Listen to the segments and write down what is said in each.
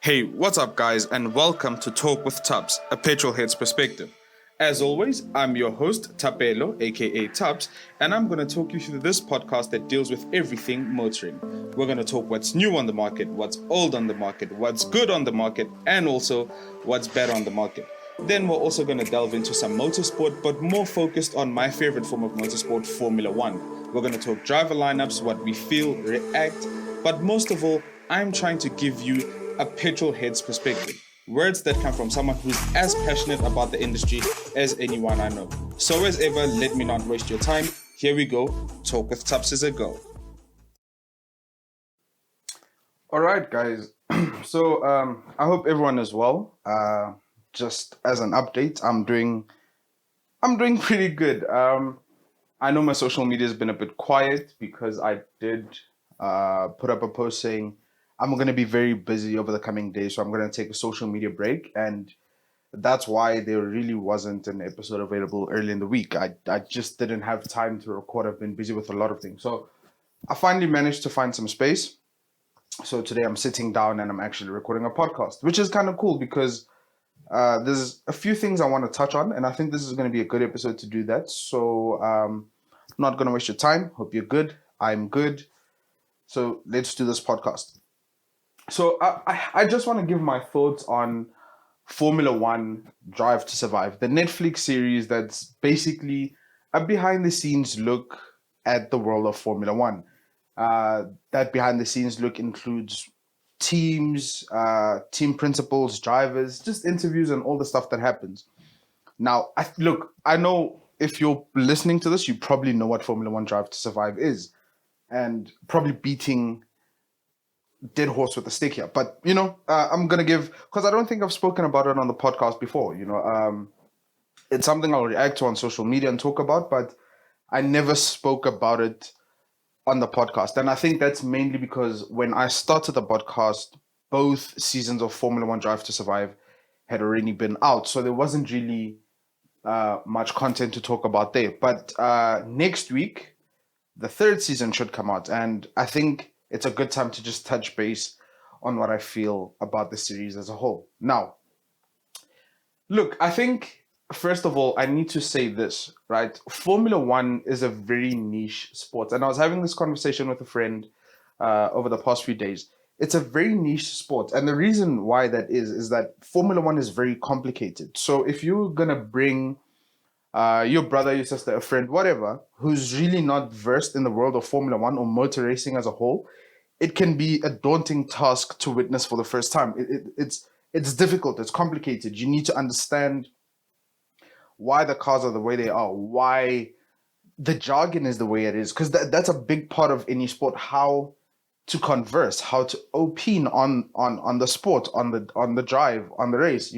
Hey, what's up, guys, and welcome to Talk with Tubbs, a petrolhead's perspective. As always, I'm your host, Tapelo, aka Tubbs, and I'm going to talk you through this podcast that deals with everything motoring. We're going to talk what's new on the market, what's old on the market, what's good on the market, and also what's bad on the market. Then we're also going to delve into some motorsport, but more focused on my favorite form of motorsport, Formula One. We're going to talk driver lineups, what we feel, react, but most of all, I'm trying to give you a petrol head's perspective. Words that come from someone who's as passionate about the industry as anyone I know. So as ever, let me not waste your time. Here we go. Talk with Tubbs is a go. All right, guys. So I hope everyone is well. Just as an update, I'm doing pretty good. I know my social media has been a bit quiet because I did put up a post saying I'm going to be very busy over the coming days, so I'm going to take a social media break, and that's why there really wasn't an episode available early in the week. I just didn't have time to record. I've been busy with a lot of things. So I finally managed to find some space. So today I'm sitting down and I'm actually recording a podcast, which is kind of cool because there's a few things I want to touch on, and I think this is going to be a good episode to do that. So I'm not going to waste your time. Hope you're good. I'm good. So let's do this podcast. So I just want to give my thoughts on Formula One Drive to Survive, the Netflix series that's basically a behind the scenes look at the world of Formula One. That behind the scenes look includes teams, team principals, drivers, just interviews and all the stuff that happens. Now, I know if you're listening to this, you probably know what Formula One Drive to Survive is, and probably beating dead horse with a stick here. But I'm gonna give, because I don't think I've spoken about it on the podcast before. It's something I'll react to on social media and talk about, but I never spoke about it on the podcast. And I think that's mainly because when I started the podcast, both seasons of Formula One Drive to Survive had already been out, so there wasn't really much content to talk about there. But next week, the third season should come out, and I think it's a good time to just touch base on what I feel about the series as a whole. Now, look, I think, first of all, I need to say this, right? Formula One is a very niche sport, and I was having this conversation with a friend over the past few days. It's a very niche sport, and the reason why that is that Formula One is very complicated. So if you're gonna bring your brother, your sister, a friend, whatever, who's really not versed in the world of Formula One or motor racing as a whole, it can be a daunting task to witness for the first time. It's difficult. It's complicated. You need to understand why the cars are the way they are, why the jargon is the way it is, because that's a big part of any sport. How to converse, how to opine on the sport, on the drive, on the race.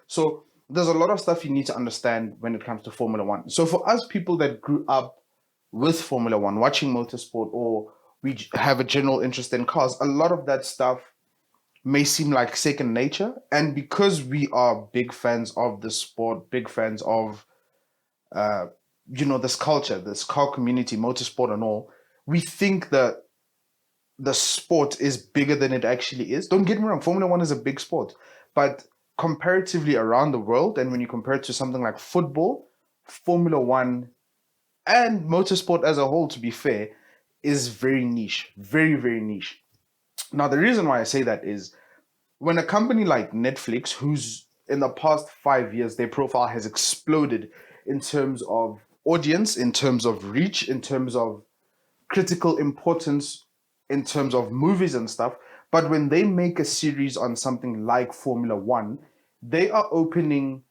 So there's a lot of stuff you need to understand when it comes to Formula One. So for us people that grew up with Formula One, watching motorsport, or we have a general interest in cars, a lot of that stuff may seem like second nature. And because we are big fans of the sport, big fans of, this culture, this car community, motorsport and all, we think that the sport is bigger than it actually is. Don't get me wrong, Formula One is a big sport, but comparatively around the world, and when you compare it to something like football, Formula One and motorsport as a whole, to be fair, is very niche, very, very niche. Now, the reason why I say that is when a company like Netflix, who's in the past 5 years, their profile has exploded in terms of audience, in terms of reach, in terms of critical importance, in terms of movies and stuff. But when they make a series on something like Formula One, they are opening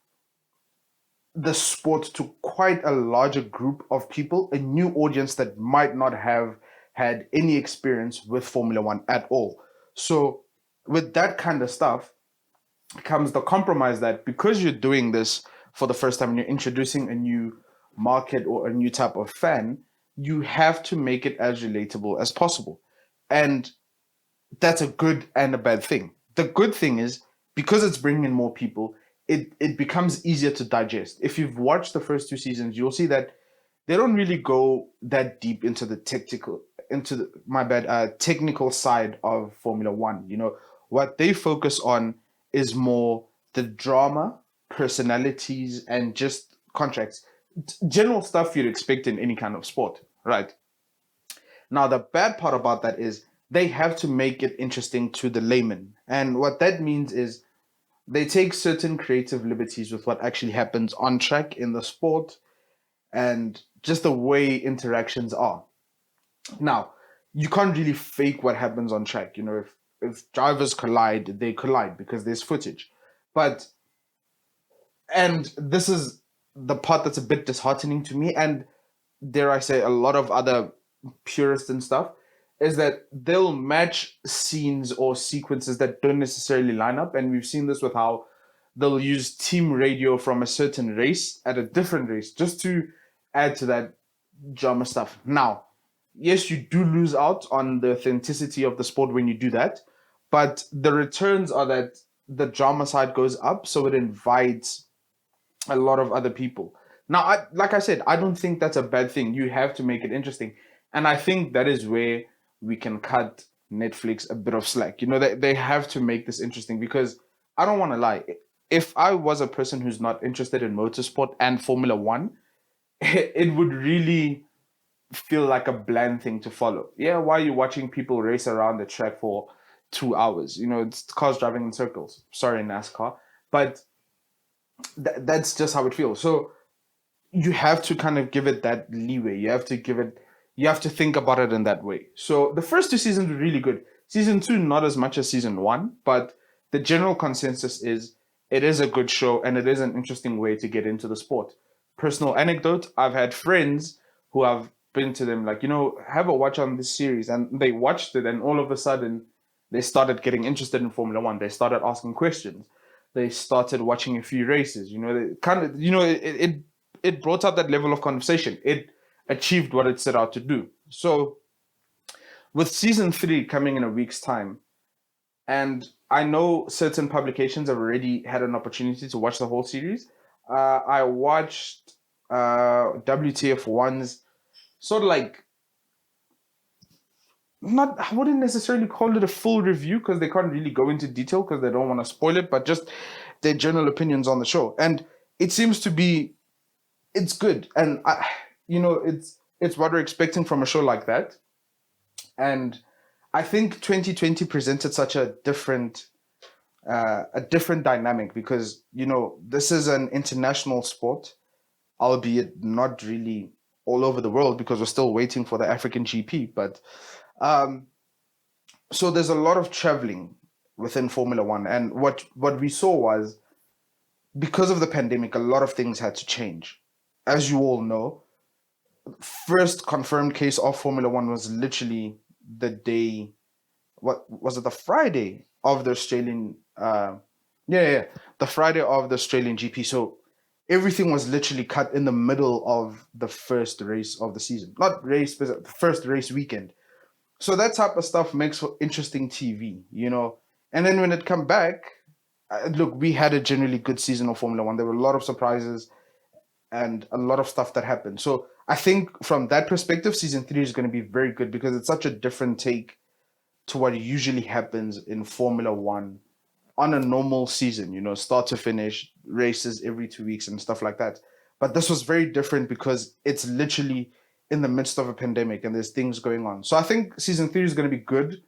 the sport to quite a larger group of people, a new audience that might not have had any experience with Formula One at all. So with that kind of stuff comes the compromise that because you're doing this for the first time and you're introducing a new market or a new type of fan, you have to make it as relatable as possible. And that's a good and a bad thing. The good thing is, because it's bringing in more people, it becomes easier to digest. If you've watched the first two seasons, you'll see that they don't really go that deep into the my bad, technical side of Formula One. What they focus on is more the drama, personalities, and just contracts, general stuff you'd expect in any kind of sport, right? Now, the bad part about that is they have to make it interesting to the layman. And what that means is they take certain creative liberties with what actually happens on track in the sport and just the way interactions are. Now, you can't really fake what happens on track. If drivers collide, they collide because there's footage. But and this is the part that's a bit disheartening to me, and dare I say, a lot of other purists and stuff, is that they'll match scenes or sequences that don't necessarily line up. And we've seen this with how they'll use team radio from a certain race at a different race just to add to that drama stuff. Now, yes, you do lose out on the authenticity of the sport when you do that, but the returns are that the drama side goes up, so it invites a lot of other people. Now, like I said, I don't think that's a bad thing. You have to make it interesting. And I think that is where we can cut Netflix a bit of slack. They have to make this interesting because I don't want to lie. If I was a person who's not interested in motorsport and Formula One, it would really feel like a bland thing to follow. Yeah, why are you watching people race around the track for 2 hours? It's cars driving in circles. Sorry, NASCAR. But that's just how it feels. So you have to kind of give it that leeway. You have to think about it in that way. So the first two seasons were really good. Season 2, not as much as season 1, but the general consensus is it is a good show and it is an interesting way to get into the sport. Personal anecdote, I've had friends who have been to them like, have a watch on this series, and they watched it, and all of a sudden they started getting interested in Formula One. They started asking questions. They started watching a few races. They kind of, it brought up that level of conversation. It achieved what it set out to do. So with season 3 coming in a week's time, and I know certain publications have already had an opportunity to watch the whole series. I watched WTF1's sort of like, I wouldn't necessarily call it a full review because they can't really go into detail because they don't want to spoil it, but just their general opinions on the show. And it seems to be, it's good. And it's what we're expecting from a show like that. And I think 2020 presented such a different dynamic because, this is an international sport, albeit not really all over the world because we're still waiting for the African GP. But so there's a lot of traveling within Formula One. And what we saw was, because of the pandemic, a lot of things had to change. As you all know, first confirmed case of Formula One was literally the day, what was it, the Friday of the Australian, the Friday of the Australian GP. So everything was literally cut in the middle of the first race of the season. Not race, but the first race weekend. So that type of stuff makes for interesting TV, And then when it come back, look, we had a generally good season of Formula One. There were a lot of surprises and a lot of stuff that happened. So I think from that perspective, season 3 is going to be very good because it's such a different take to what usually happens in Formula One on a normal season, start to finish, races every 2 weeks and stuff like that. But this was very different because it's literally in the midst of a pandemic and there's things going on. So I think season 3 is going to be good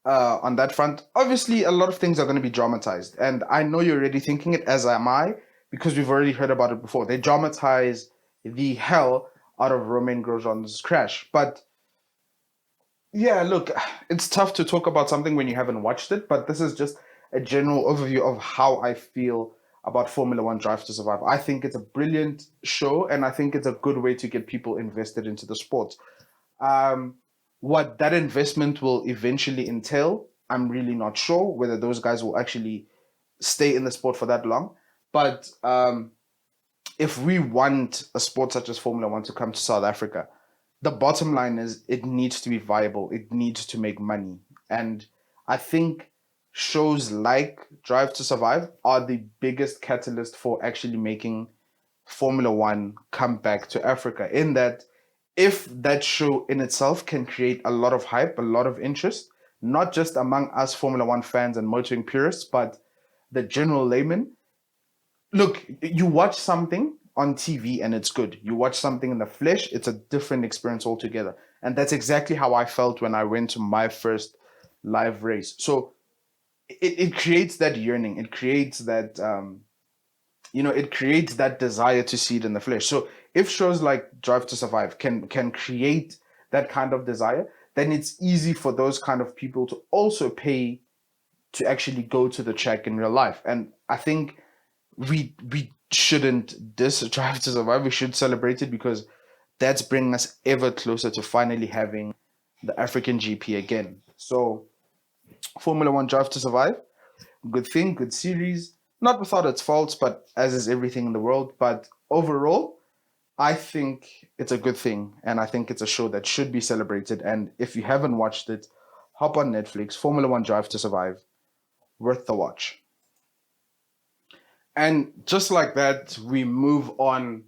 on that front. Obviously, a lot of things are going to be dramatized. And I know you're already thinking it, as am I, because we've already heard about it before. They dramatize the hell out of Romain Grosjean's crash. But yeah, look, it's tough to talk about something when you haven't watched it, but this is just a general overview of how I feel about Formula One Drive to Survive. I think it's a brilliant show, and I think it's a good way to get people invested into the sport. What that investment will eventually entail, I'm really not sure whether those guys will actually stay in the sport for that long. But if we want a sport such as Formula One to come to South Africa, the bottom line is it needs to be viable. It needs to make money. And I think shows like Drive to Survive are the biggest catalyst for actually making Formula One come back to Africa, in that if that show in itself can create a lot of hype, a lot of interest, not just among us Formula One fans and motoring purists, but the general layman. Look, you watch something on TV and it's good. You watch something in the flesh, it's a different experience altogether. And that's exactly how I felt when I went to my first live race. So it creates that yearning. It creates that it creates that desire to see it in the flesh. So if shows like Drive to Survive can create that kind of desire, then it's easy for those kind of people to also pay to actually go to the track in real life. And I think we shouldn't diss Drive to Survive. We should celebrate it because that's bringing us ever closer to finally having the African GP again. So Formula One Drive to Survive, good thing, good series. Not without its faults, but as is everything in the world. But overall, I think it's a good thing, and I think it's a show that should be celebrated. And if you haven't watched it, hop on Netflix. Formula One Drive to Survive, worth the watch. And just like that, we move on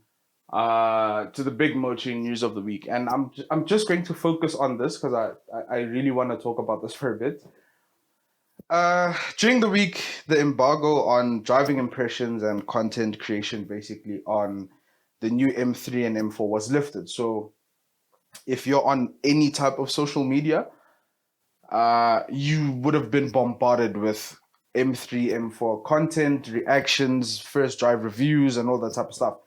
to the big motoring news of the week. And I'm just going to focus on this because I really want to talk about this for a bit. During the week, the embargo on driving impressions and content creation, basically on the new M3 and M4, was lifted. So if you're on any type of social media, you would have been bombarded with M3, M4 content, reactions, first drive reviews, and all that type of stuff.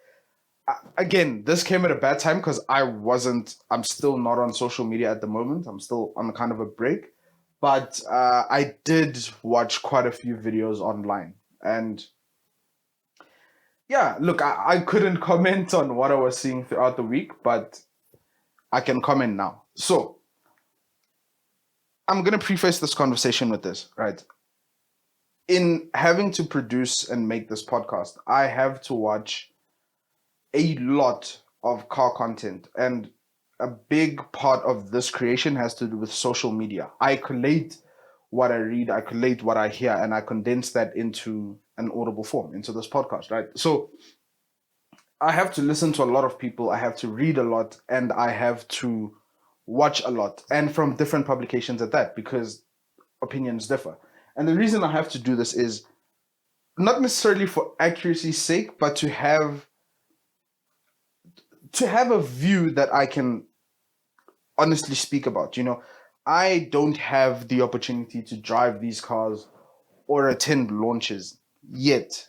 Again, this came at a bad time because I'm still not on social media at the moment. I'm still on kind of a break. But I did watch quite a few videos online. And yeah, look, I couldn't comment on what I was seeing throughout the week, but I can comment now. So I'm going to preface this conversation with this, right? In having to produce and make this podcast, I have to watch a lot of car content. And a big part of this creation has to do with social media. I collate what I read, I collate what I hear, and I condense that into an audible form, into this podcast, right? So I have to listen to a lot of people, I have to read a lot, and I have to watch a lot, and from different publications at that, because opinions differ. And the reason I have to do this is not necessarily for accuracy's sake, but to have a view that I can honestly speak about. I don't have the opportunity to drive these cars or attend launches yet.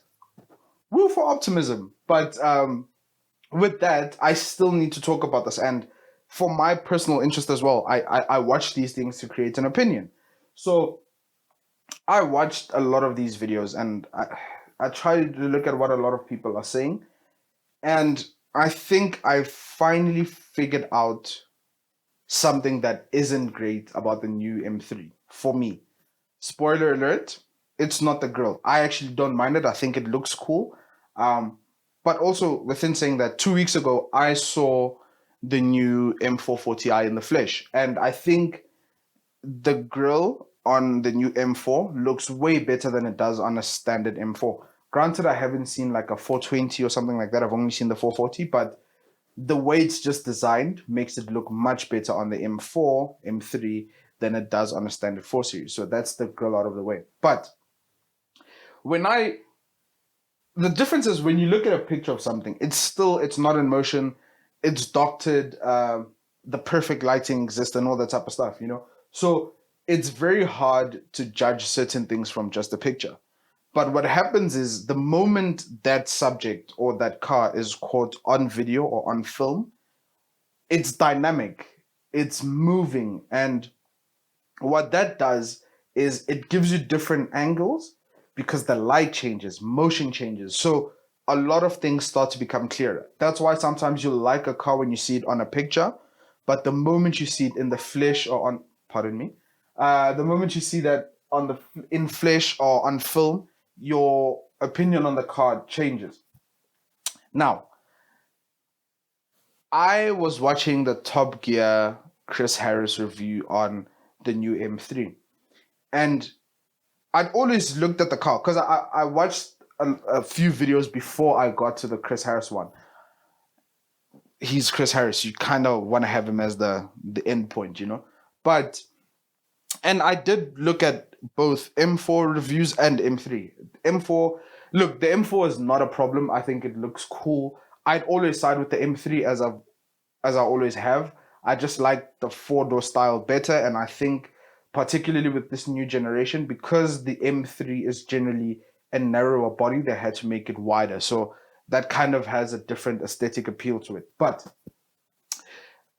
Woo for optimism. But with that, I still need to talk about this. And for my personal interest as well, I watch these things to create an opinion. So I watched a lot of these videos and I tried to look at what a lot of people are saying. And I think I finally figured out something that isn't great about the new M3 for me. Spoiler alert, it's not the grill. I actually don't mind it. I think it looks cool. But also within saying that, 2 weeks ago, I saw the new M440i in the flesh. And I think the grill on the new M4 looks way better than it does on a standard M4. Granted, I haven't seen like a 420 or something like that. I've only seen the 440, but the way it's just designed makes it look much better on the M4, M3 than it does on a standard 4 series. So that's the grill out of the way. But the difference is when you look at a picture of something, it's not in motion, it's doctored, the perfect lighting exists and all that type of stuff. So it's very hard to judge certain things from just a picture. But what happens is the moment that subject or that car is caught on video or on film, it's dynamic, it's moving. And what that does is it gives you different angles because the light changes, motion changes. So a lot of things start to become clearer. That's why sometimes you like a car when you see it on a picture, but the moment you see it in the flesh or on, pardon me, the moment you see that in flesh or on film, your opinion on the car changes. Now, I was watching the Top Gear Chris Harris review on the new M3, and I'd always looked at the car because I watched a few videos before I got to the Chris Harris one. he's Chris Harris. You kind of want to have him as the end point, But and I did look at both M4 reviews and M3. M4, look, the M4 is not a problem. I think it looks cool. I'd always side with the M3 as I always have. I just like the four-door style better, and I think particularly with this new generation, because the M3 is generally a narrower body, they had to make it wider. So that kind of has a different aesthetic appeal to it. But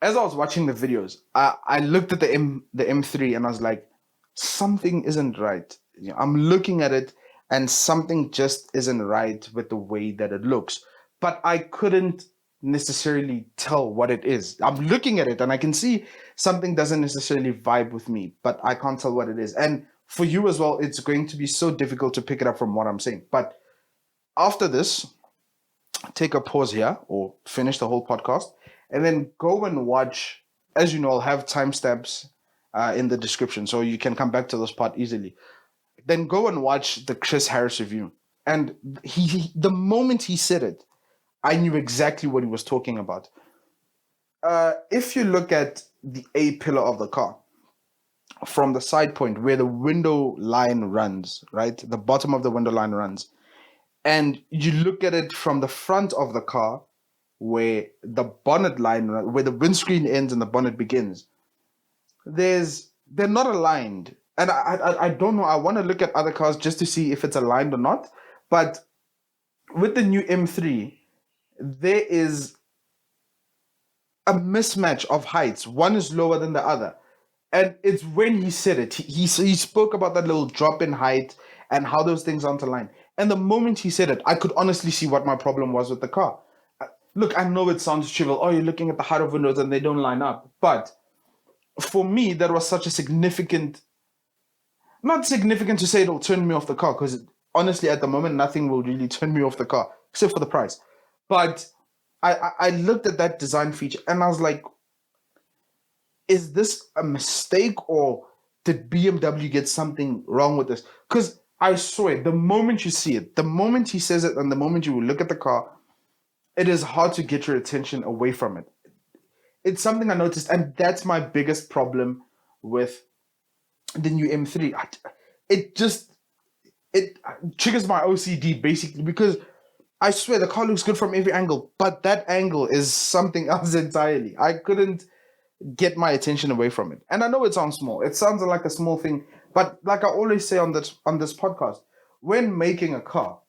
as I was watching the videos, I looked at the M3 and I was like, something isn't right. I'm looking at it and something just isn't right with the way that it looks. But I couldn't necessarily tell what it is. I'm looking at it and I can see something doesn't necessarily vibe with me, but I can't tell what it is. And for you as well, it's going to be so difficult to pick it up from what I'm saying. But after this, take a pause here or finish the whole podcast and then go and watch. As you know, I'll have timestamps in the description so you can come back to this part easily. Then go and watch the Chris Harris review. And the moment he said it, I knew exactly what he was talking about. If you look at the A pillar of the car, from the side point where the window line runs, right? The bottom of the window line runs. And you look at it from the front of the car where the bonnet line, where the windscreen ends and the bonnet begins. They're not aligned. And I don't know. I want to look at other cars just to see if it's aligned or not. But with the new M3, there is a mismatch of heights. One is lower than the other. And it's when he said it. He spoke about that little drop in height and how those things aren't aligned. And the moment he said it, I could honestly see what my problem was with the car. Look, I know it sounds trivial. Oh, you're looking at the height of windows and they don't line up. But for me, that was such a significant, not significant to say it'll turn me off the car, because honestly, at the moment, nothing will really turn me off the car, except for the price. But I looked at that design feature and I was like, is this a mistake or did BMW get something wrong with this? Because I swear, the moment you see it, the moment he says it, and the moment you look at the car, it is hard to get your attention away from it. It's something I noticed, and that's my biggest problem with the new M3. It triggers my OCD basically, because I swear the car looks good from every angle, but that angle is something else entirely. I couldn't get my attention away from it. And I know it sounds small. It sounds like a small thing, but like I always say on this podcast, when making a car,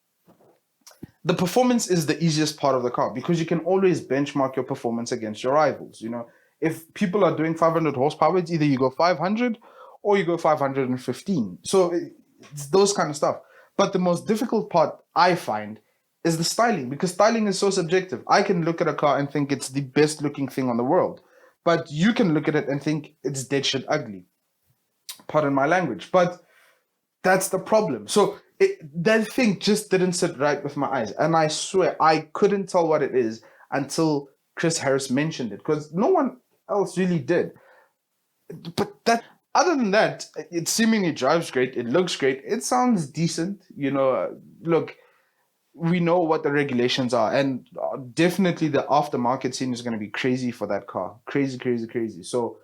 the performance is the easiest part of the car, because you can always benchmark your performance against your rivals. If people are doing 500 horsepower, it's either you go 500 or you go 515. So it's those kind of stuff. But the most difficult part I find is the styling, because styling is so subjective. I can look at a car and think it's the best looking thing on the world, but you can look at it and think it's dead shit ugly. Pardon my language, but that's the problem. So that thing just didn't sit right with my eyes. And I swear, I couldn't tell what it is until Chris Harris mentioned it, because no one else really did. But other than that, it seemingly drives great. It looks great. It sounds decent. Look, we know what the regulations are. And definitely the aftermarket scene is going to be crazy for that car. Crazy, crazy, crazy. So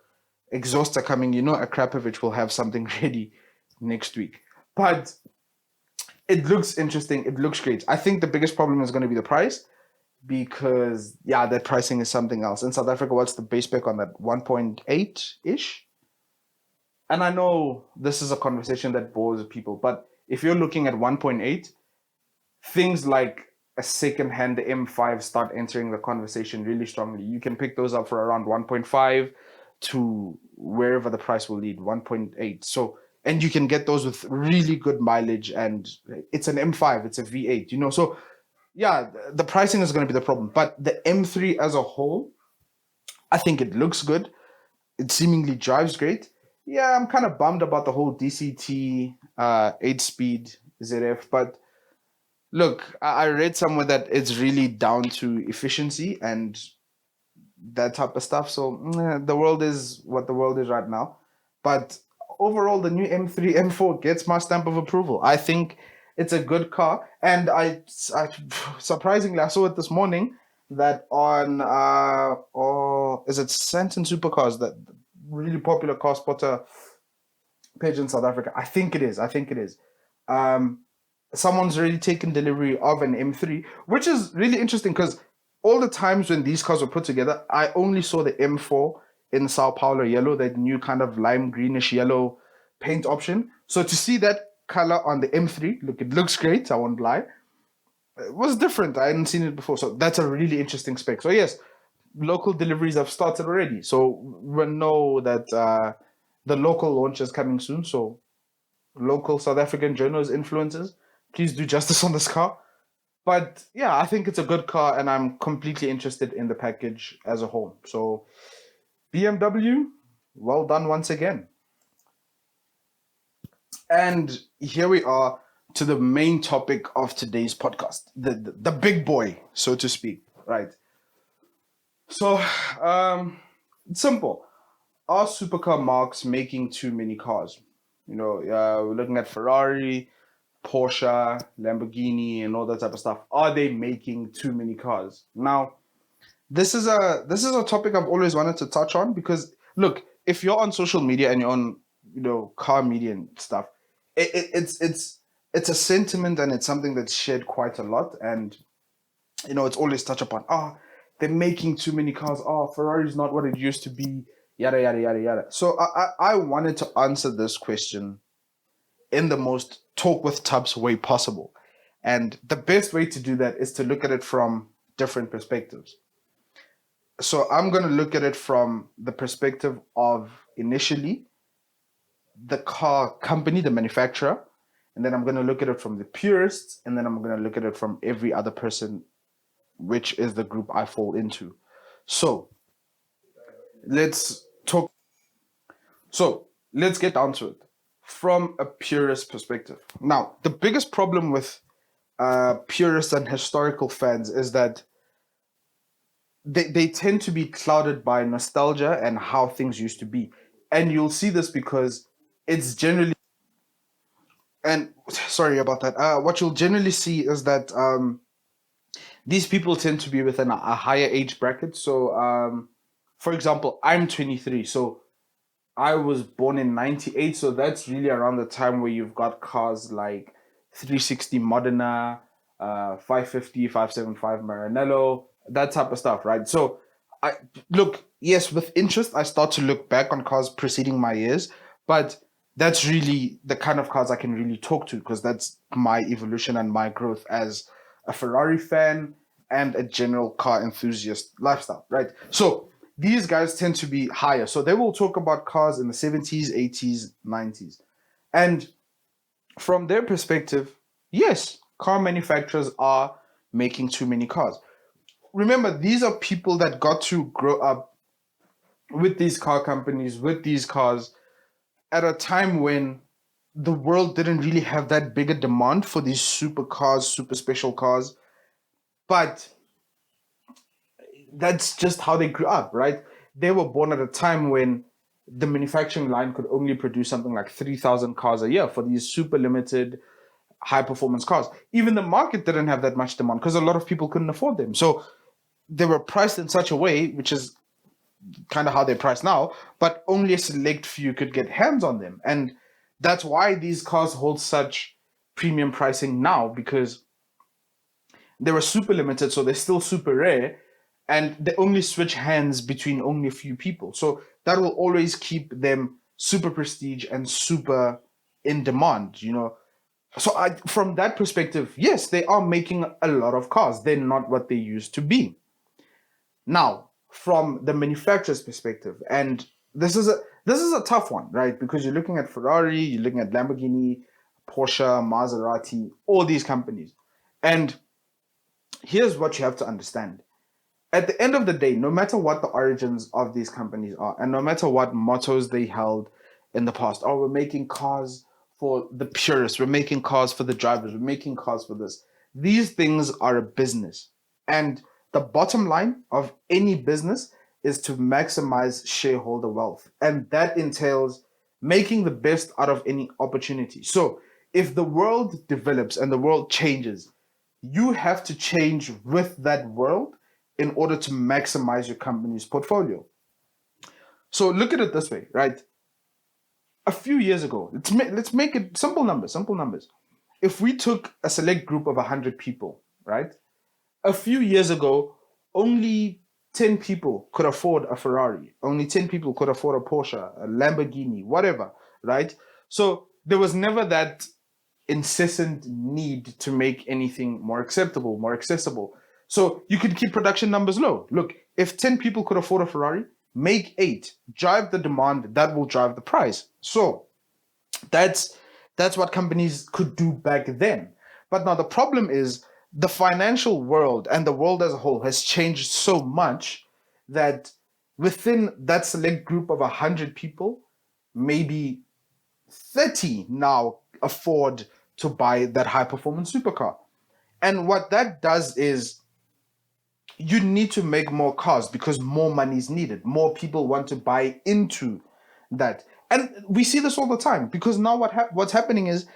exhausts are coming. Akrapovich will have something ready next week. But it looks interesting. It looks great. I think the biggest problem is going to be the price, because, that pricing is something else. In South Africa, what's the base spec on that? 1.8-ish? And I know this is a conversation that bores people, but if you're looking at 1.8, things like a second-hand M5 start entering the conversation really strongly. You can pick those up for around 1.5 to wherever the price will lead, 1.8. So, and you can get those with really good mileage, and it's an M5, it's a V8, So, the pricing is going to be the problem. But the M3 as a whole, I think it looks good. It seemingly drives great. Yeah, I'm kind of bummed about the whole DCT 8-speed ZF, but look, I read somewhere that it's really down to efficiency and that type of stuff. So the world is what the world is right now. But overall, the new M3, M4 gets my stamp of approval. I think it's a good car. And I surprisingly, I saw it this morning. that on or is it Santon Supercars, that really popular car spotter page in South Africa? I think it is. I think it is. Um, Someone's already taken delivery of an M3, which is really interesting because all the times when these cars were put together, I only saw the M4 in Sao Paulo yellow, that new kind of lime greenish yellow paint option. So to see that color on the M3, look, it looks great. I won't lie. It was different. I hadn't seen it before, so that's a really interesting spec. So yes, local deliveries have started already. So we know that the local launch is coming soon. So local South African journals, influencers, please do justice on this car. But yeah, I think it's a good car, and I'm completely interested in the package as a whole. So BMW, well done once again. And here we are to the main topic of today's podcast, the big boy, so to speak, right? So, it's simple. Are supercar marques making too many cars? We're looking at Ferrari, Porsche, Lamborghini, and all that type of stuff. Are they making too many cars? Now, this is a topic I've always wanted to touch on because look, if you're on social media and you're on car media and stuff, it's a sentiment, and it's something that's shared quite a lot, and it's always touched upon. They're making too many cars. Ferrari's not what it used to be. Yada yada yada yada. So I wanted to answer this question in the most talk with Tubbs way possible, and the best way to do that is to look at it from different perspectives. So I'm going to look at it from the perspective of initially the car company, the manufacturer, and then I'm going to look at it from the purists, and then I'm going to look at it from every other person, which is the group I fall into. So let's talk. So let's get down to it from a purist perspective. Now, the biggest problem with purists and historical fans is that they tend to be clouded by nostalgia and how things used to be. And you'll see this because it's generally, and sorry about that. What you'll generally see is that these people tend to be within a higher age bracket. So, for example, I'm 23. So I was born in 98. So that's really around the time where you've got cars like 360 Modena, 550, 575 Maranello, that type of stuff, right? So I look, yes, with interest, I start to look back on cars preceding my years, but that's really the kind of cars I can really talk to because that's my evolution and my growth as a Ferrari fan and a general car enthusiast lifestyle, right? So these guys tend to be higher. So they will talk about cars in the 70s, 80s, 90s. And from their perspective, yes, car manufacturers are making too many cars. Remember, these are people that got to grow up with these car companies, with these cars, at a time when the world didn't really have that big a demand for these super cars, super special cars. But that's just how they grew up, right? They were born at a time when the manufacturing line could only produce something like 3,000 cars a year for these super limited high performance cars. Even the market didn't have that much demand because a lot of people couldn't afford them. So they were priced in such a way, which is kind of how they're priced now, but only a select few could get hands on them. And that's why these cars hold such premium pricing now, because they were super limited, so they're still super rare, and they only switch hands between only a few people. So that will always keep them super prestige and super in demand, So from that perspective, yes, they are making a lot of cars. They're not what they used to be. Now, from the manufacturer's perspective, and this is a tough one, right? Because you're looking at Ferrari, you're looking at Lamborghini, Porsche, Maserati, all these companies. And here's what you have to understand. At the end of the day, no matter what the origins of these companies are, and no matter what mottos they held in the past, we're making cars for the purists, we're making cars for the drivers, we're making cars for this. These things are a business. And the bottom line of any business is to maximize shareholder wealth. And that entails making the best out of any opportunity. So if the world develops and the world changes, you have to change with that world in order to maximize your company's portfolio. So look at it this way, right? A few years ago, let's make it simple numbers. If we took a select group of 100 people, right? A few years ago, only 10 people could afford a Ferrari. Only 10 people could afford a Porsche, a Lamborghini, whatever, right? So there was never that incessant need to make anything more acceptable, more accessible. So you could keep production numbers low. Look, if 10 people could afford a Ferrari, make 8. Drive the demand, that will drive the price. So that's what companies could do back then. But now the problem is the financial world and the world as a whole has changed so much that within that select group of 100 people, maybe 30 now afford to buy that high performance supercar. And what that does is you need to make more cars because more money is needed. More people want to buy into that. And we see this all the time because now what's happening is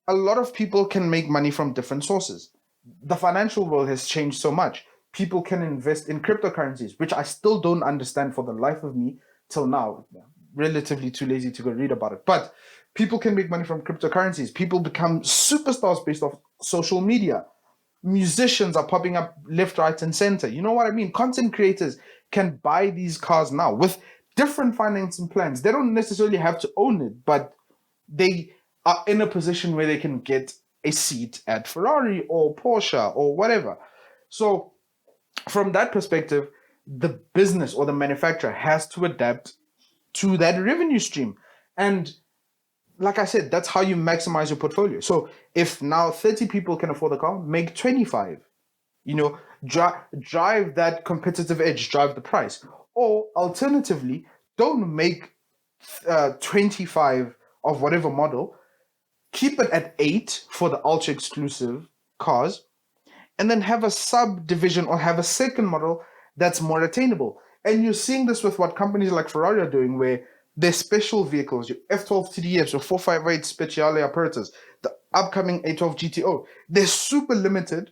a lot of people can make money from different sources. The financial world has changed so much. People can invest in cryptocurrencies, which I still don't understand for the life of me till now. Relatively too lazy to go read about it. But people can make money from cryptocurrencies. People become superstars based off social media. Musicians are popping up left, right, and center. You know what I mean? Content creators can buy these cars now with different financing plans. They don't necessarily have to own it, but they are in a position where they can get a seat at Ferrari or Porsche or whatever. So from that perspective, the business or the manufacturer has to adapt to that revenue stream. And like I said, that's how you maximize your portfolio. So if now 30 people can afford the car, make 25. You know, drive that competitive edge, drive the price. Or alternatively, don't make 25 of whatever model, keep it at 8 for the ultra exclusive cars, and then have a subdivision or have a second model that's more attainable. And you're seeing this with what companies like Ferrari are doing, where their special vehicles, your F12 TDFs, your 458 Speciale Apertas, the upcoming A12 GTO, they're super limited.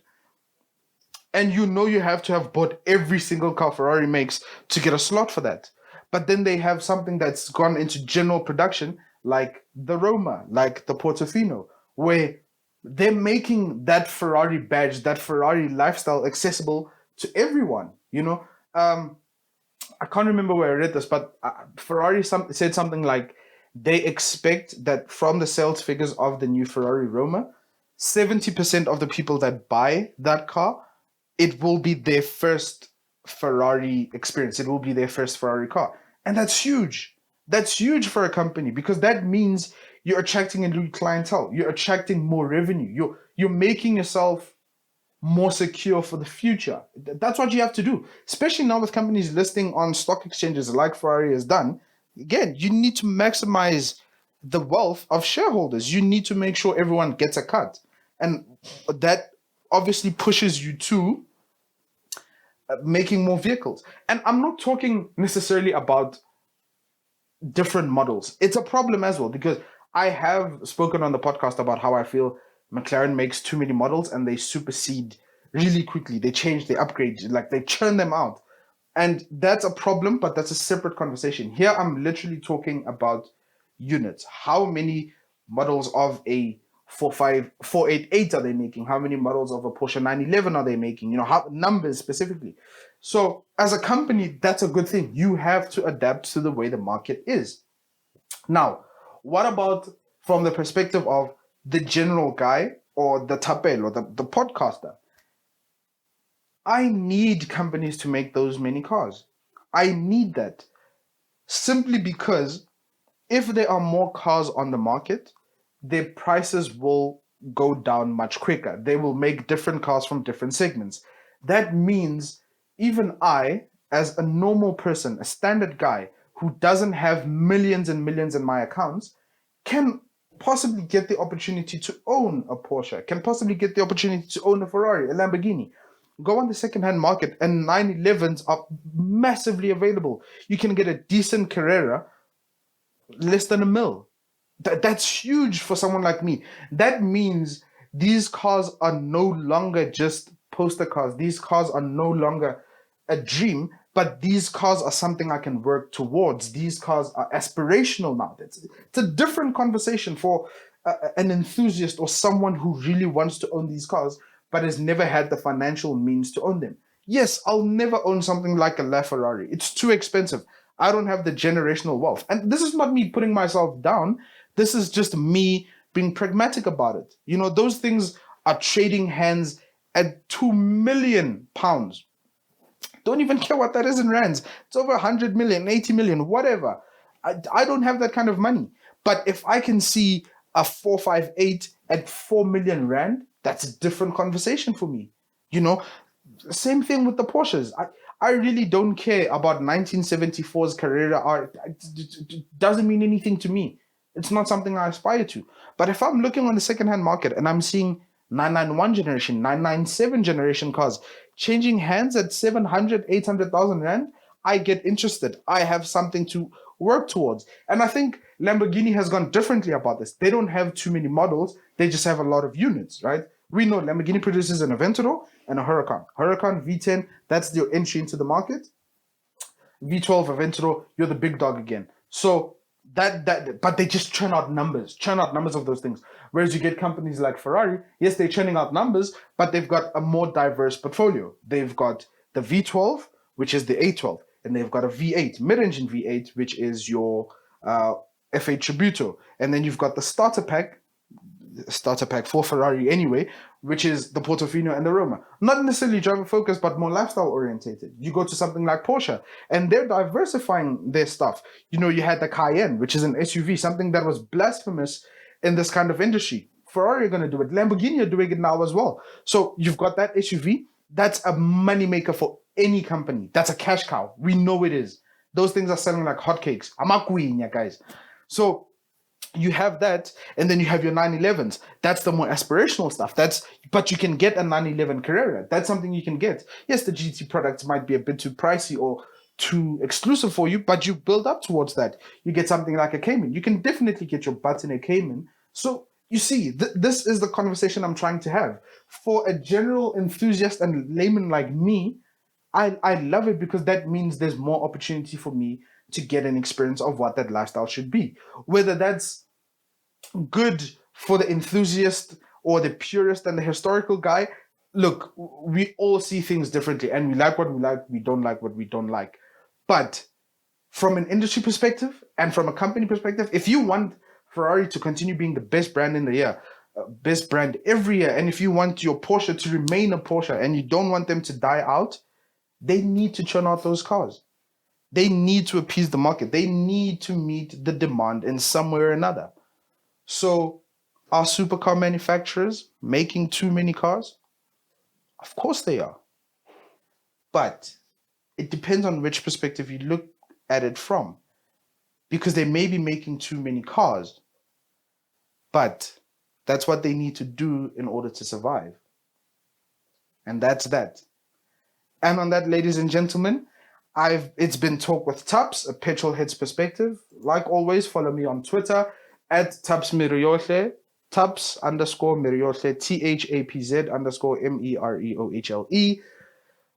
And you know you have to have bought every single car Ferrari makes to get a slot for that. But then they have something that's gone into general production, like the Roma, like the Portofino, where they're making that Ferrari badge, that Ferrari lifestyle accessible to everyone. You know, I can't remember where I read this, but Ferrari said something like they expect that from the sales figures of the new Ferrari Roma, 70% of the people that buy that car, it will be their first Ferrari experience. It will be their first Ferrari car. And that's huge. That's huge for a company because that means you're attracting a new clientele. You're attracting more revenue. You're making yourself more secure for the future. That's what you have to do, especially now with companies listing on stock exchanges like Ferrari has done. Again, you need to maximize the wealth of shareholders. You need to make sure everyone gets a cut. And that obviously pushes you to making more vehicles. And I'm not talking necessarily about different models. It's a problem as well because I have spoken on the podcast about how I feel McLaren makes too many models and they supersede really quickly. They change, they upgrade, like they churn them out. And that's a problem, but that's a separate conversation. Here, I'm literally talking about units. How many models of a 488 are they making? How many models of a Porsche 911 are they making? You know, how numbers specifically. So as a company, that's a good thing. You have to adapt to the way the market is. Now, what about from the perspective of the general guy or the tapel or the podcaster? I need companies to make those many cars. I need that simply because if there are more cars on the market, their prices will go down much quicker. They will make different cars from different segments. That means even I, as a normal person, a standard guy who doesn't have millions and millions in my accounts, can possibly get the opportunity to own a Porsche, can possibly get the opportunity to own a Ferrari, a Lamborghini. Go on the secondhand market and 911s are massively available. You can get a decent Carrera less than $1 million. That's huge for someone like me. That means these cars are no longer just poster cars. These cars are no longer a dream, but these cars are something I can work towards. These cars are aspirational now. It's a different conversation for an enthusiast or someone who really wants to own these cars, but has never had the financial means to own them. Yes, I'll never own something like a LaFerrari. It's too expensive. I don't have the generational wealth. And this is not me putting myself down. This is just me being pragmatic about it. You know, those things are trading hands at £2 million. Don't even care what that is in rands. It's over 100 million, 80 million, whatever. I don't have that kind of money. But if I can see a 458 at 4 million rand, that's a different conversation for me. You know, same thing with the Porsches. I really don't care about 1974's Carrera R. It doesn't mean anything to me. It's not something I aspire to. But if I'm looking on the secondhand market and I'm seeing 991 generation, 997 generation cars changing hands at 700, 800,000 rand, I get interested. I have something to work towards. And I think Lamborghini has gone differently about this. They don't have too many models. They just have a lot of units, right? We know Lamborghini produces an Aventador and a Huracan. Huracan V10, that's your entry into the market. V12 Aventador, you're the big dog again. So but they just churn out numbers of those things. Whereas you get companies like Ferrari, yes, they're churning out numbers, but they've got a more diverse portfolio. They've got the V12, which is the A12, and they've got a V8, mid-engine V8, which is your F8 Tributo. And then you've got the starter pack for Ferrari anyway, which is the Portofino and the Roma. Not necessarily driver focused, but more lifestyle orientated. You go to something like Porsche, and they're diversifying their stuff. You know, you had the Cayenne, which is an SUV, something that was blasphemous in this kind of industry. Ferrari are going to do it. Lamborghini are doing it now as well. So you've got that SUV. That's a moneymaker for any company. That's a cash cow. We know it is. Those things are selling like hotcakes. I'm a queen, yeah, guys. So you have that, and then you have your 911s. That's the more aspirational stuff. But you can get a 911 Carrera. That's something you can get. Yes, the GT products might be a bit too pricey or too exclusive for you, but you build up towards that. You get something like a Cayman. You can definitely get your butt in a Cayman. So you see, this is the conversation I'm trying to have. For a general enthusiast and layman like me, I love it because that means there's more opportunity for me to get an experience of what that lifestyle should be. Whether that's good for the enthusiast or the purist and the historical guy, look, we all see things differently, and we like what we like, we don't like what we don't like. But from an industry perspective and from a company perspective, if you want Ferrari to continue being the best brand in the year, best brand every year, and if you want your Porsche to remain a Porsche and you don't want them to die out, they need to churn out those cars. They need to appease the market. They need to meet the demand in some way or another. So are supercar manufacturers making too many cars? Of course they are. But it depends on which perspective you look at it from. Because they may be making too many cars, but that's what they need to do in order to survive. And that's that. And on that, ladies and gentlemen, it's been Talk with Tups, a petrol head's perspective. Like always, follow me on Twitter at Tups Miriohle, Tups _ Miriohle, THAPZ _ MEREOHLE.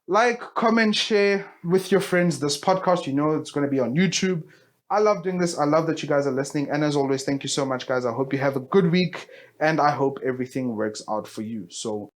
Like, comment, share with your friends this podcast. You know it's going to be on YouTube. I love doing this. I love that you guys are listening. And as always, thank you so much, guys. I hope you have a good week, and I hope everything works out for you. So